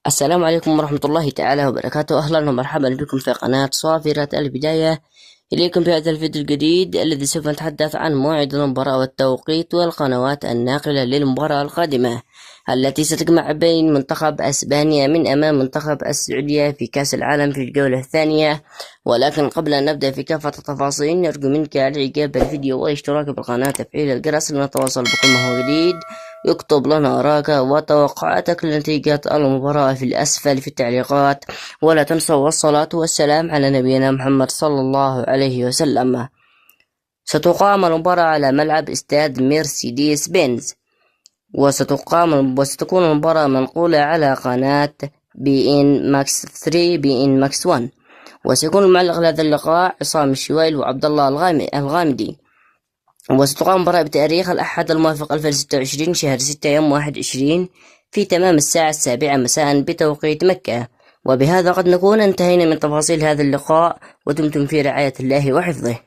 السلام عليكم ورحمة الله تعالى وبركاته. أهلا ومرحبا بكم في قناة صافرة البداية. إليكم في هذا الفيديو الجديد الذي سوف نتحدث عن موعد المباراة والتوقيت والقنوات الناقلة للمباراة القادمة التي ستجمع بين منتخب أسبانيا من أمام منتخب السعودية في كأس العالم في الجولة الثانية. ولكن قبل أن نبدأ في كافة التفاصيل نرجو منك الإعجاب بالفيديو والاشتراك بالقناة وتفعيل الجرس لنتواصل بكل ما هو جديد. اكتب لنا آراءك وتوقعاتك لنتيجة المباراة في الأسفل في التعليقات، ولا تنسوا الصلاة والسلام على نبينا محمد صلى الله عليه وسلم. ستقام المباراة على ملعب استاد مرسيدس بنز، وستكون المباراة منقولة على قناة بي إن ماكس 3 بي إن ماكس 1. وسيكون المعلق لهذا اللقاء عصام الشويل وعبد الله الغامدي. وستقام المباراة بتاريخ الأحد الموافق 2026 شهر 6 يوم 21 في تمام الساعة 7 مساء بتوقيت مكة. وبهذا قد نكون انتهينا من تفاصيل هذا اللقاء، ودمتم في رعاية الله وحفظه.